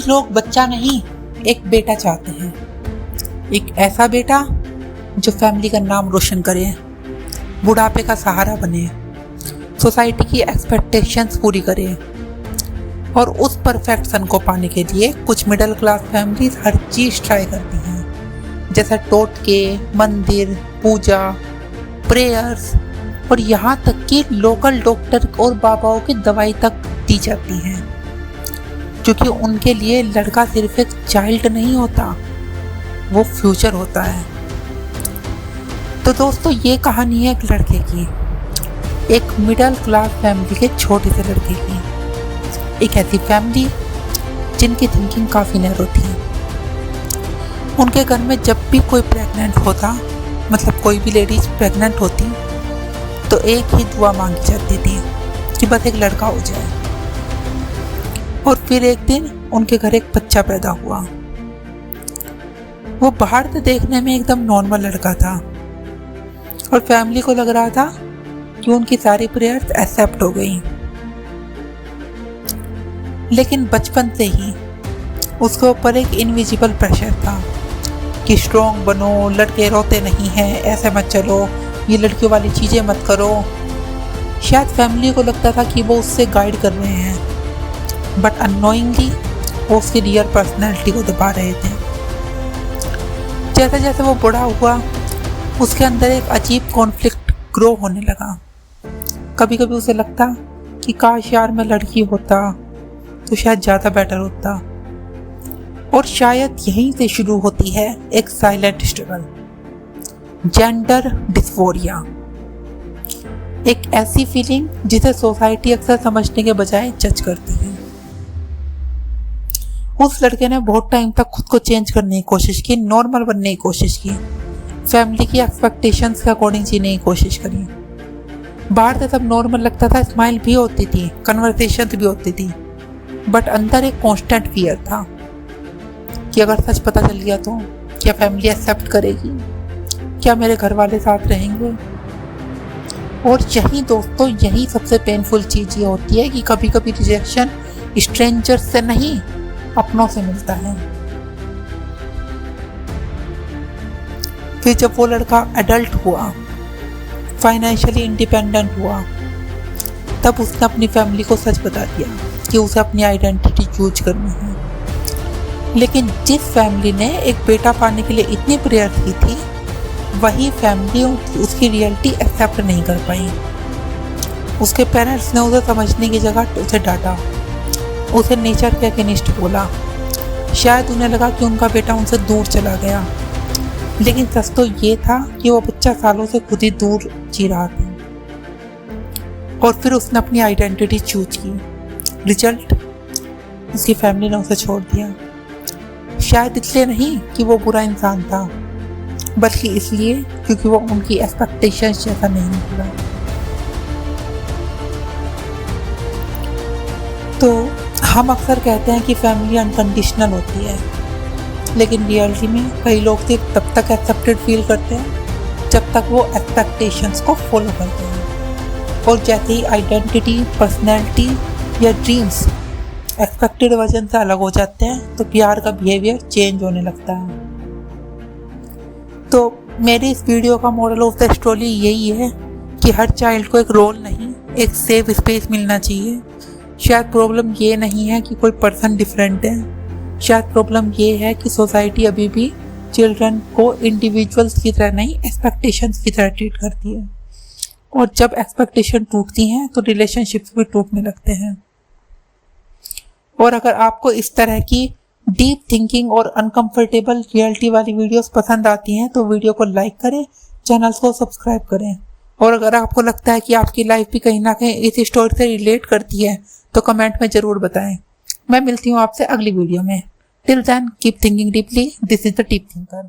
कुछ लोग बच्चा नहीं, एक बेटा चाहते हैं। एक ऐसा बेटा जो फैमिली का नाम रोशन करे, बुढ़ापे का सहारा बने, सोसाइटी की एक्सपेक्टेशंस पूरी करे। और उस परफेक्ट सन को पाने के लिए कुछ मिडिल क्लास फैमिलीज हर चीज़ ट्राई करती हैं, जैसे टोटके, मंदिर, पूजा, प्रेयर्स और यहाँ तक कि लोकल डॉक्टर और बाबाओं की दवाई तक दी जाती है, क्योंकि उनके लिए लड़का सिर्फ एक चाइल्ड नहीं होता, वो फ्यूचर होता है। तो दोस्तों, ये कहानी है एक लड़के की, एक मिडिल क्लास फैमिली के छोटे से लड़के की। एक ऐसी फैमिली जिनकी थिंकिंग काफ़ी नैरो थी। उनके घर में जब भी कोई प्रेग्नेंट होता, मतलब कोई भी लेडीज प्रेग्नेंट होती, तो एक ही दुआ मांगी जाती थी कि बस एक लड़का हो जाए। और फिर एक दिन उनके घर एक बच्चा पैदा हुआ। वो बाहर से देखने में एकदम नॉर्मल लड़का था और फैमिली को लग रहा था कि उनकी सारी प्रेयर्स एक्सेप्ट हो गई। लेकिन बचपन से ही उसके ऊपर एक इनविजिबल प्रेशर था कि स्ट्रॉन्ग बनो, लड़के रोते नहीं हैं, ऐसे मत चलो, ये लड़कियों वाली चीज़ें मत करो। शायद फैमिली को लगता था कि वो उससे गाइड कर रहे हैं, बट अननोइंगली वो उसकी रियल पर्सनैलिटी को दबा रहे थे। जैसे जैसे वो बड़ा हुआ, उसके अंदर एक अजीब कॉन्फ्लिक्ट ग्रो होने लगा। कभी कभी उसे लगता कि काश यार मैं लड़की होता तो शायद ज़्यादा बेटर होता। और शायद यहीं से शुरू होती है एक साइलेंट स्ट्रगल, जेंडर डिस्फोरिया। एक ऐसी फीलिंग जिसे सोसाइटी अक्सर समझने के बजाय जज करती है। उस लड़के ने बहुत टाइम तक खुद को चेंज करने की कोशिश की, नॉर्मल बनने की कोशिश की, फैमिली की एक्सपेक्टेशंस के अकॉर्डिंग जीने की कोशिश करी। बाहर से सब नॉर्मल लगता था, स्माइल भी होती थी, कन्वर्सेशन भी होती थी, बट अंदर एक कांस्टेंट फियर था कि अगर सच पता चल गया तो क्या फैमिली एक्सेप्ट करेगी, क्या मेरे घर वाले साथ रहेंगे। और यही दोस्तों, यही सबसे पेनफुल चीज़ ये होती है कि कभी कभी रिजेक्शन स्ट्रेंजर्स से नहीं, अपनों से मिलता है। फिर जब वो लड़का एडल्ट हुआ, फाइनेंशियली इंडिपेंडेंट हुआ, तब उसने अपनी फैमिली को सच बता दिया कि उसे अपनी आइडेंटिटी चूज करनी है। लेकिन जिस फैमिली ने एक बेटा पाने के लिए इतनी प्रेयर की थी, वही फैमिली उसकी रियलिटी एक्सेप्ट नहीं कर पाई। उसके पेरेंट्स ने उसे समझने की जगह उसे डांटा, उसे नेचर के अगेंस्ट बोला। शायद उन्हें लगा कि उनका बेटा उनसे दूर चला गया, लेकिन सच तो ये था कि वो बच्चा सालों से खुद ही दूर जी रहा था। और फिर उसने अपनी आइडेंटिटी चूज की। रिजल्ट, उसकी फैमिली ने उसे छोड़ दिया। शायद इसलिए नहीं कि वो बुरा इंसान था, बल्कि इसलिए क्योंकि वो उनकी एक्सपेक्टेशंस जैसा नहीं निकला। तो हम अक्सर कहते हैं कि फैमिली अनकंडीशनल होती है, लेकिन रियलिटी में कई लोग सिर्फ तब तक एक्सेप्टेड फील करते हैं जब तक वो एक्सपेक्टेशंस को फॉलो करते हैं। और जैसे ही आइडेंटिटी, पर्सनैलिटी या ड्रीम्स एक्सपेक्टेड वर्जन से अलग हो जाते हैं, तो प्यार का बिहेवियर चेंज होने लगता है। तो मेरी इस वीडियो का मोरल ऑफ द स्टोरी यही है कि हर चाइल्ड को एक रोल नहीं, एक सेफ स्पेस मिलना चाहिए। शायद प्रॉब्लम ये नहीं है कि कोई पर्सन डिफरेंट है, शायद प्रॉब्लम ये है कि सोसाइटी अभी भी चिल्ड्रन को इंडिविजुअल्स की तरह नहीं, एक्सपेक्टेशंस की तरह ट्रीट करती है। और जब एक्सपेक्टेशन टूटती हैं तो रिलेशनशिप्स भी टूटने लगते हैं। और अगर आपको इस तरह की डीप थिंकिंग और अनकंफर्टेबल रियलिटी वाली वीडियोस पसंद आती हैं तो वीडियो को लाइक करें, चैनल को सब्सक्राइब करें। और अगर आपको लगता है कि आपकी लाइफ भी कहीं ना कहीं इस स्टोरी से रिलेट करती है तो कमेंट में ज़रूर बताएं। मैं मिलती हूँ आपसे अगली वीडियो में। Till then keep thinking deeply. This is the deep thinker.